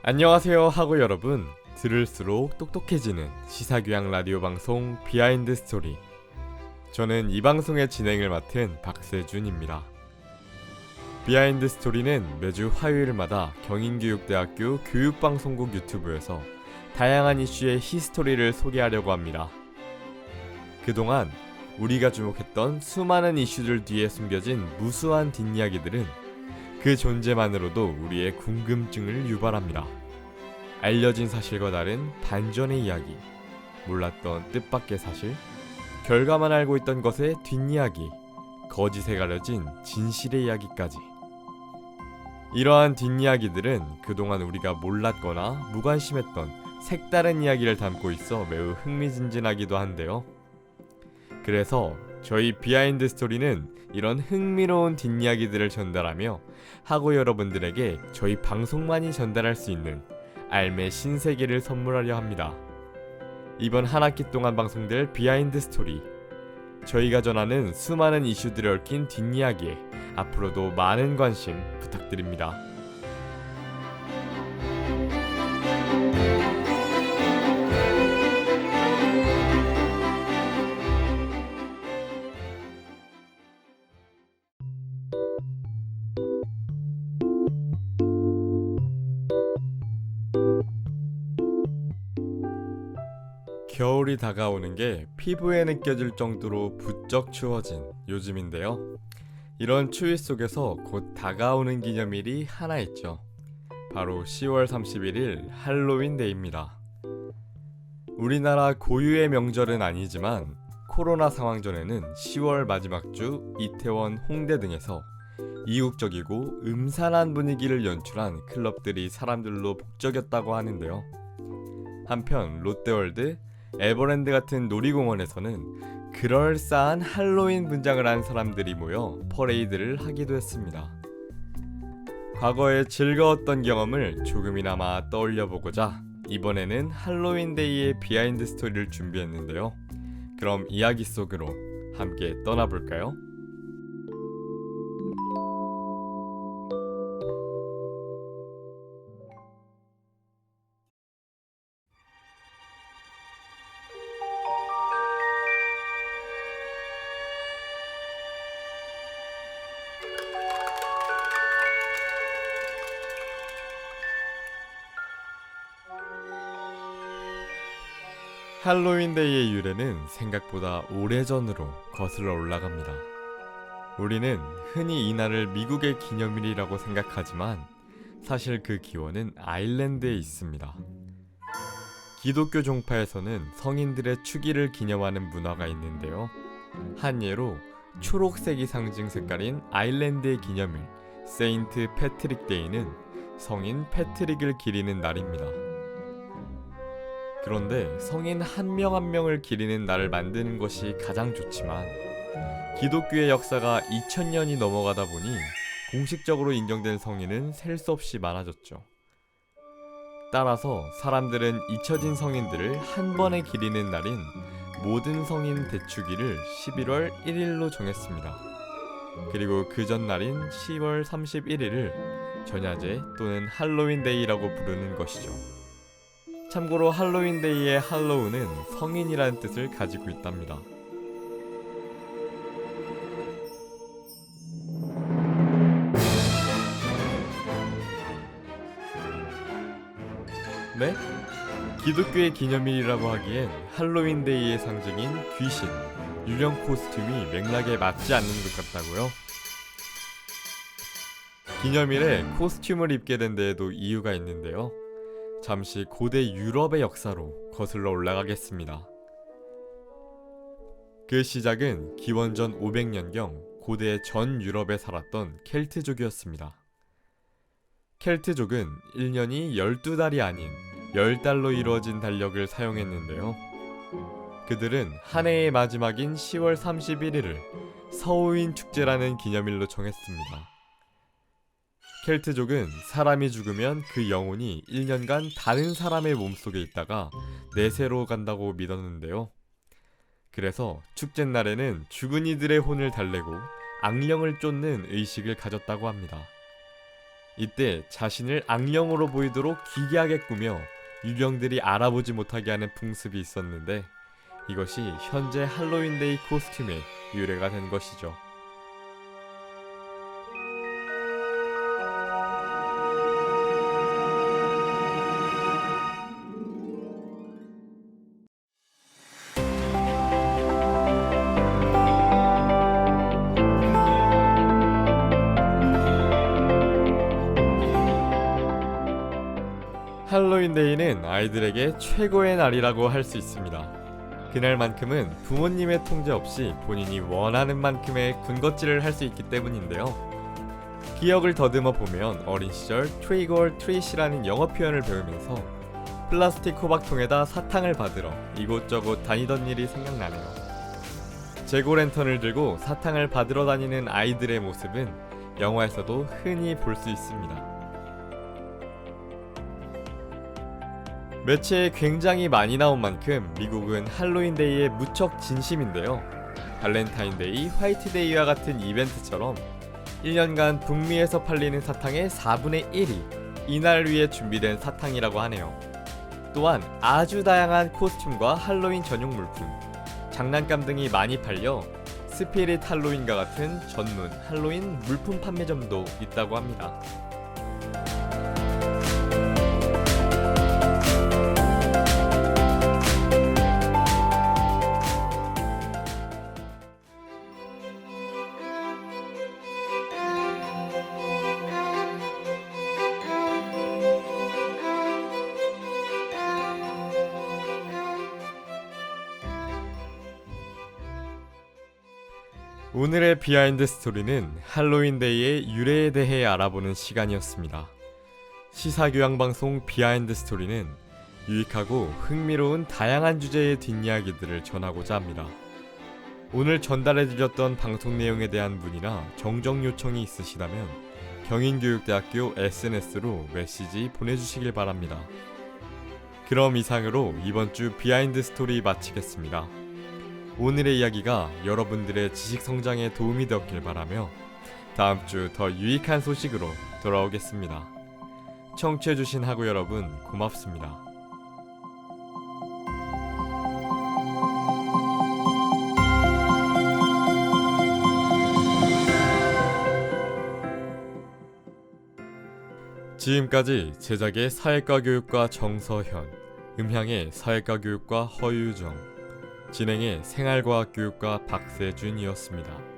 안녕하세요 하고 여러분, 들을수록 똑똑해지는 시사교양 라디오 방송 비하인드 스토리. 저는 이 방송의 진행을 맡은 박세준입니다. 비하인드 스토리는 매주 화요일마다 경인교육대학교 교육방송국 유튜브에서 다양한 이슈의 히스토리를 소개하려고 합니다. 그동안 우리가 주목했던 수많은 이슈들 뒤에 숨겨진 무수한 뒷이야기들은 그 존재만으로도 우리의 궁금증을 유발합니다. 알려진 사실과 다른 반전의 이야기, 몰랐던 뜻밖의 사실, 결과만 알고 있던 것의 뒷이야기, 거짓에 가려진 진실의 이야기까지. 이러한 뒷이야기들은 그동안 우리가 몰랐거나 무관심했던 색다른 이야기를 담고 있어 매우 흥미진진하기도 한데요. 그래서 저희 비하인드 스토리는 이런 흥미로운 뒷이야기들을 전달하며 하고 여러분들에게 저희 방송만이 전달할 수 있는 알매 신세계를 선물하려 합니다. 이번 한 학기 동안 방송될 비하인드 스토리, 저희가 전하는 수많은 이슈들을 얽힌 뒷이야기에 앞으로도 많은 관심 부탁드립니다. 겨울이 다가오는 게 피부에 느껴질 정도로 부쩍 추워진 요즘인데요. 이런 추위 속에서 곧 다가오는 기념일이 하나 있죠. 바로 10월 31일 할로윈 데이입니다. 우리나라 고유의 명절은 아니지만 코로나 상황 전에는 10월 마지막 주 이태원, 홍대 등에서 이국적이고 음산한 분위기를 연출한 클럽들이 사람들로 북적였다고 하는데요. 한편 롯데월드, 에버랜드 같은 놀이공원에서는 그럴싸한 할로윈 분장을 한 사람들이 모여 퍼레이드를 하기도 했습니다. 과거에 즐거웠던 경험을 조금이나마 떠올려보고자 이번에는 할로윈데이의 비하인드 스토리를 준비했는데요. 그럼 이야기 속으로 함께 떠나볼까요? 할로윈데이의 유래는 생각보다 오래전으로 거슬러 올라갑니다. 우리는 흔히 이날을 미국의 기념일이라고 생각하지만 사실 그 기원은 아일랜드에 있습니다. 기독교 종파에서는 성인들의 축일을 기념하는 문화가 있는데요. 한 예로 초록색이 상징 색깔인 아일랜드의 기념일 세인트 패트릭 데이는 성인 패트릭을 기리는 날입니다. 그런데 성인 한 명 한 명을 기리는 날을 만드는 것이 가장 좋지만 기독교의 역사가 2000년이 넘어가다 보니 공식적으로 인정된 성인은 셀 수 없이 많아졌죠. 따라서 사람들은 잊혀진 성인들을 한 번에 기리는 날인 모든 성인 대축일을 11월 1일로 정했습니다. 그리고 그 전날인 10월 31일을 전야제 또는 할로윈데이라고 부르는 것이죠. 참고로 할로윈데이의 할로우는 성인이라는 뜻을 가지고 있답니다. 네? 기독교의 기념일이라고 하기엔 할로윈데이의 상징인 귀신, 유령 코스튬이 맥락에 맞지 않는 것 같다고요? 기념일에 코스튬을 입게 된 데에도 이유가 있는데요. 잠시 고대 유럽의 역사로 거슬러 올라가겠습니다. 그 시작은 기원전 500년경 고대 전 유럽에 살았던 켈트족이었습니다. 켈트족은 1년이 12달이 아닌 10달로 이루어진 달력을 사용했는데요. 그들은 한 해의 마지막인 10월 31일을 서우인 축제라는 기념일로 정했습니다. 켈트족은 사람이 죽으면 그 영혼이 1년간 다른 사람의 몸속에 있다가 내세로 간다고 믿었는데요. 그래서 축제날에는 죽은 이들의 혼을 달래고 악령을 쫓는 의식을 가졌다고 합니다. 이때 자신을 악령으로 보이도록 기괴하게 꾸며 유령들이 알아보지 못하게 하는 풍습이 있었는데 이것이 현재 할로윈데이 코스튬의 유래가 된 것이죠. 할로윈데이는 아이들에게 최고의 날이라고 할 수 있습니다. 그날만큼은 부모님의 통제 없이 본인이 원하는 만큼의 군것질을 할 수 있기 때문인데요. 기억을 더듬어 보면 어린 시절 트릭 or 트릿이라는 영어 표현을 배우면서 플라스틱 호박통에다 사탕을 받으러 이곳저곳 다니던 일이 생각나네요. 재고랜턴을 들고 사탕을 받으러 다니는 아이들의 모습은 영화에서도 흔히 볼 수 있습니다. 매체에 굉장히 많이 나온 만큼 미국은 할로윈데이에 무척 진심인데요. 발렌타인데이, 화이트데이와 같은 이벤트처럼 1년간 북미에서 팔리는 사탕의 4분의 1이 이날 위해 준비된 사탕이라고 하네요. 또한 아주 다양한 코스튬과 할로윈 전용 물품, 장난감 등이 많이 팔려 스피릿 할로윈과 같은 전문 할로윈 물품 판매점도 있다고 합니다. 오늘의 비하인드 스토리는 할로윈데이의 유래에 대해 알아보는 시간이었습니다. 시사교양방송 비하인드 스토리는 유익하고 흥미로운 다양한 주제의 뒷이야기들을 전하고자 합니다. 오늘 전달해드렸던 방송 내용에 대한 문의나 정정 요청이 있으시다면 경인교육대학교 SNS로 메시지 보내주시길 바랍니다. 그럼 이상으로 이번 주 비하인드 스토리 마치겠습니다. 오늘의 이야기가 여러분들의 지식 성장에 도움이 되었길 바라며 다음 주 더 유익한 소식으로 돌아오겠습니다. 청취해주신 학우 여러분 고맙습니다. 지금까지 제작의 사회과 교육과 정서현, 음향의 사회과 교육과 허유정, 진행의 생활과학 교육과 박세준이었습니다.